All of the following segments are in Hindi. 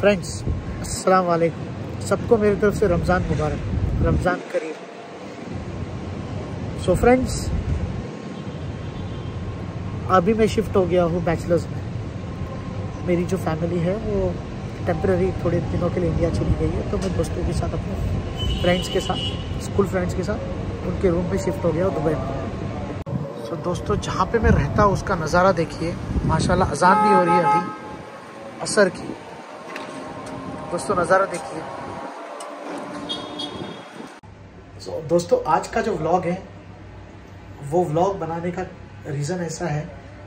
फ्रेंड्स अस्सलाम वालेकुम, सबको मेरी तरफ से रमज़ान मुबारक, रमज़ान करीम। सो फ्रेंड्स, अभी मैं शिफ्ट हो गया हूँ बैचलर्स में। मेरी जो फैमिली है वो टेम्पररी थोड़े दिनों के लिए इंडिया चली गई है, तो मैं दोस्तों के साथ, अपने फ्रेंड्स के साथ, स्कूल फ्रेंड्स के साथ उनके रूम में शिफ्ट हो गया हूँ दुबई में। सो दोस्तों, जहाँ पे मैं रहता हूँ उसका नज़ारा देखिए, माशाल्लाह अजान भी हो रही है अभी असर की। दोस्तों नज़ारा देखिए। तो दोस्तों, आज का जो व्लॉग है वो व्लॉग बनाने का रीज़न ऐसा है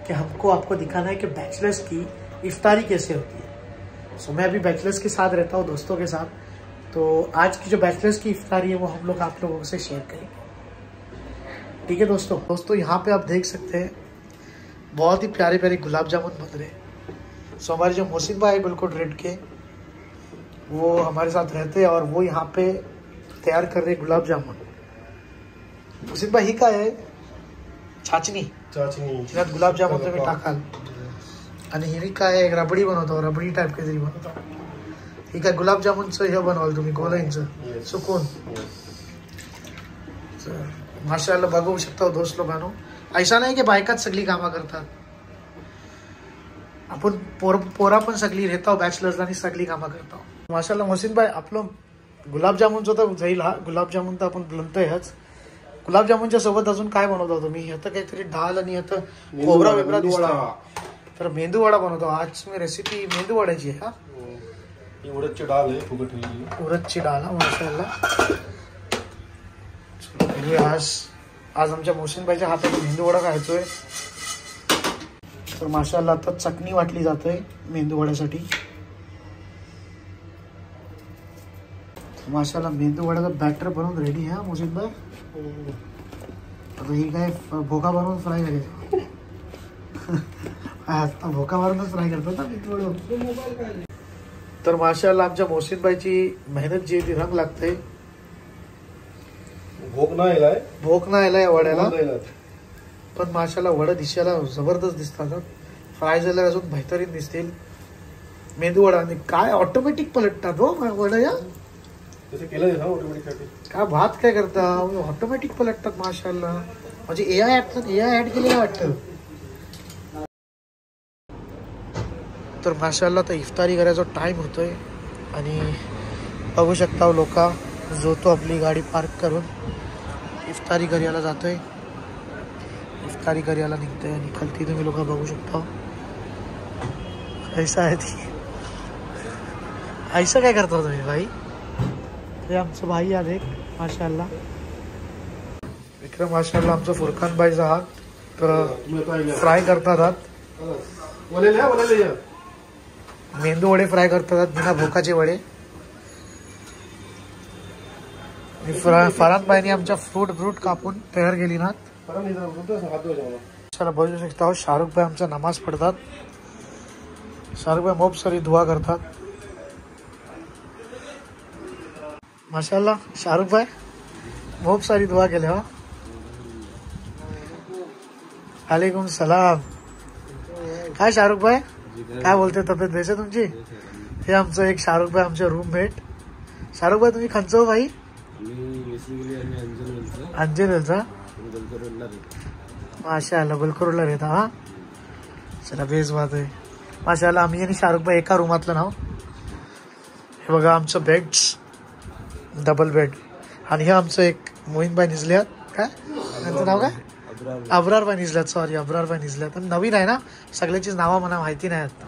कि हमको आपको दिखाना है कि बैचलर्स की इफ्तारी कैसे होती है। सो मैं अभी बैचलर्स के साथ रहता हूँ, दोस्तों के साथ। तो आज की जो बैचलर्स की इफ्तारी है वो हम लोग आप लोगों से शेयर करेंगे, ठीक है दोस्तों। यहाँ पे आप देख सकते हैं बहुत ही प्यारे प्यारे गुलाब जामुन बन रहे हैं। सो हमारे जो मोहसिन भाई बिल्कुल रेड के, वो हमारे साथ रहते हैं और वो यहाँ पे तैयार कर रहे गुलाब जामुन। मोहसिन भाई ही का है छाचणी ज्यात गुलाब जामुन तुम्ही टाकाल, आणि ही काय एक रबडी बनवतो, रबडी टाइप काहीतरी बनवतो। ही काय गुलाबजामुनचं हे बनवाल तुम्ही, गोलांचं सुकून। माशाल्लाह बघू शकता दोस्त लोकांनो, ऐसा नाही की बायकाच सगळी कामं करतात, आपण पोरा पण सगळी रहता बॅचलर्स आणि सगळी कामं करता। माशाल्लाह मोहसिन भाई, आपलं गुलाबजामुनचं तर जाईल हा, गुलाबजामुन तर आपण बनतोयच। गुलाबजामुनच्या सोबत अजून काय बनवतो तुम्ही? आता काहीतरी डाळ आणि आता खोबरा वेबरा दिसतो, तर मेंदू वडा बनवतो। आज मी रेसिपी मेंदू वड्याची आहे। हा उडदची डाळ आहे, फुगट ठेवली उडदची डाळ। माशाल्लाह, आज आमच्या मोहसिन भाईच्या हाताने मेंदू वडा खायचोय। तर माशाल्लाह आता चटणी वाटली जाते मेंदू वड्यासाठी। माशाल्लाह मेंदू वड्याचा बॅटर बनवून रेडी आहे मोहसिन भाई। आता ही काय भोका बनवून फ्राय करायचं, आता भोका मारूनच फ्राय करतात ना मेंदू वडे। तर माशाल्लाह आमच्या मोहसिन भाईची मेहनत जी ती रंग लागते। भोक नाही आलाय वड्याला, पण माशाल्लाह वडा दिसायला जबरदस्त दिसतात, फ्राय झाल्यावर अजून बेहतरीन दिसतील मेंदू वडा। आणि काय ऑटोमॅटिक पलटतात हो वडा या, काय भात काय करता ऑटोमॅटिक पलटतात माशाल्लाह, म्हणजे एआय ऍड केलेलं वाटतं। तर माशाल्लाह तर इफ्तारी करायचा टाइम होतोय आणि बघू शकता लोक जो तो आपली गाडी पार्क करून इफ्तारी करायला जातोय, इफ्तारी करायला निघतोय। आणि खालती तुम्ही लोक बघू शकता ऐसा आहे ती, ऐसा काय करता तुम्ही भाई? हे आमचं भाई आले माशाल्लाह, विक्रम माशाल्लाह। आमचं फुरखान भाईचा हात फ्राय करतात, हात मेंदू वडे फ्राय करतात, बिना भोकाचे वडे। फरहान भाईने आमच्या फ्रूट कापून तयार केली ना। चला बघू शकता हो, शाहरुख भाई आमचा नमाज पढ़तात, शाहरुख भाई मोब सारी दुआ करतात माशाल्लाह। शाहरुख भाई मोब सारी दुआ केले हो। वालेकुम सलाम। काय शाहरुख भाई काय बोलते, तब्येत बेस आहे तुमची? हे आमचं एक शाहरुख भाई, आमचे रूममेट। शाहरुख भाई तुम्ही खंचो भाई? अंजनेरचा माशाल्लाह, बलकरोडला रहता हा। चला बेस बात आहे माशाल्लाह। आम्ही आणि शाहरुख भाई एका रूमातलं नाव। हे बघा आमचं बेड्स, डबल बेड। आणि हे आमचं एक मोहीन भाई निजल्यात, काय त्यांचं नाव काय? अब्रार भाई निजल्यात, सॉरी अब्रार भाई निजल्यात। नवीन आहे ना, सगळ्याचीच नावं मला माहिती नाही आहेत।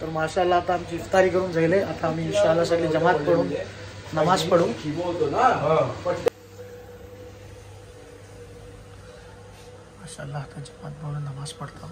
तर माशाल्लाह आता आमची इफ्तारी करून जाईल. आता आम्ही इंशाल्लाह सगळी जमात पडून नमाज पढू. माशाल्लाह आता जमात पडून नमाज पढतो.